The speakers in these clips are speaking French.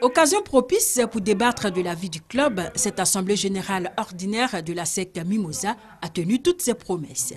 Occasion propice pour débattre de la vie du club, cette assemblée générale ordinaire de la secte Mimosa a tenu toutes ses promesses.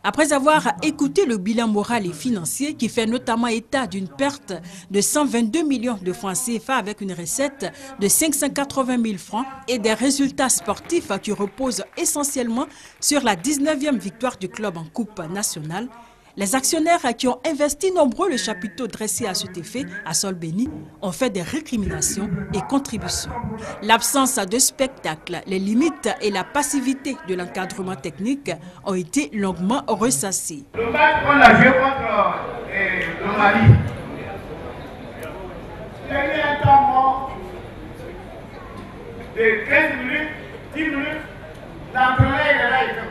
Après avoir écouté le bilan moral et financier qui fait notamment état d'une perte de 122 millions de francs CFA avec une recette de 580 000 francs et des résultats sportifs qui reposent essentiellement sur la 19e victoire du club en Coupe nationale, les actionnaires qui ont investi nombreux le chapiteau dressé à cet effet à Solbeni ont fait des récriminations et contributions. L'absence de spectacle, les limites et la passivité de l'encadrement technique ont été longuement ressassées. Le match qu'on a joué contre le Mali, il y a eu un temps mort de 15 minutes, 10 minutes, l'entraîneur est là, il fait.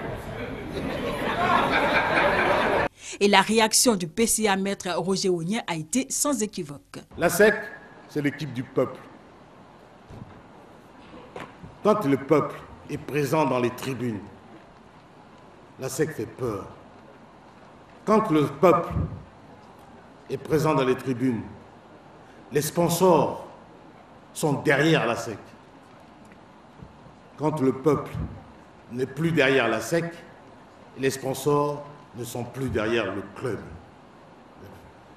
Et la réaction du PCA maître Roger Ognien a été sans équivoque. La SEC, c'est l'équipe du peuple. Quand le peuple est présent dans les tribunes, la SEC fait peur. Quand le peuple est présent dans les tribunes, les sponsors sont derrière la SEC. Quand le peuple n'est plus derrière la SEC, les sponsors ne sont plus derrière le club.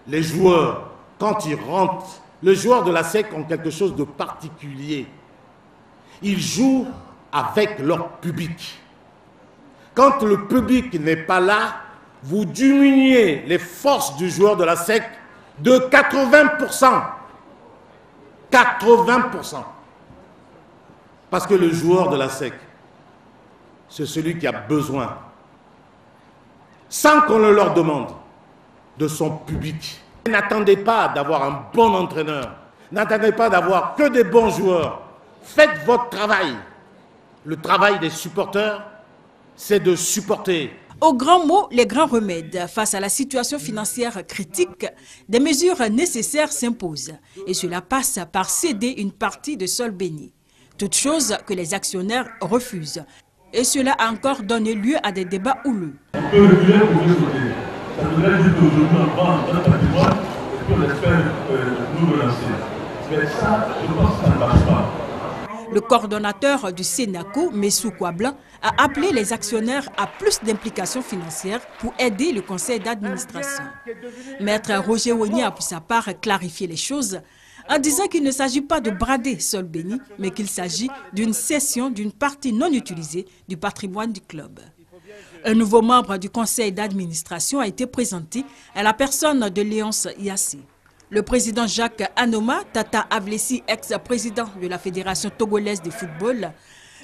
Les joueurs, quand ils rentrent, les joueurs de la SEC ont quelque chose de particulier. Ils jouent avec leur public. Quand le public n'est pas là, vous diminuez les forces du joueur de la SEC de 80%. 80%. Parce que le joueur de la SEC, c'est celui qui a besoin, sans qu'on le leur demande, de son public. N'attendez pas d'avoir un bon entraîneur. N'attendez pas d'avoir que des bons joueurs. Faites votre travail. Le travail des supporters, c'est de supporter. Aux grands mots, les grands remèdes. Face à la situation financière critique, des mesures nécessaires s'imposent. Et cela passe par céder une partie de Solbeni. Toute chose que les actionnaires refusent. Et cela a encore donné lieu à des débats houleux. On peut reculer, on peut sauter. Ça voudrait dire qu'aujourd'hui on vend notre patrimoine et puis on espère nous relancer. Mais ça, je pense que ça ne marche pas. Le coordonnateur du Sénaco, Messou Kouablan, a appelé les actionnaires à plus d'implication financière pour aider le conseil d'administration. Maître Roger Ognien a pour sa part clarifié les choses en disant qu'il ne s'agit pas de brader Solbeni, mais qu'il s'agit d'une cession d'une partie non utilisée du patrimoine du club. Un nouveau membre du conseil d'administration a été présenté à la personne de Léonce Yassé. Le président Jacques Anoma, Tata Avlessi, ex-président de la Fédération togolaise de football,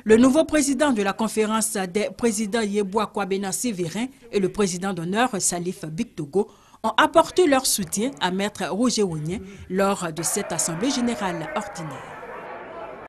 le nouveau président de la conférence des présidents Yeboah Kwabena Sévérin et le président d'honneur Salif Bictogo ont apporté leur soutien à Maître Roger Ognien lors de cette assemblée générale ordinaire.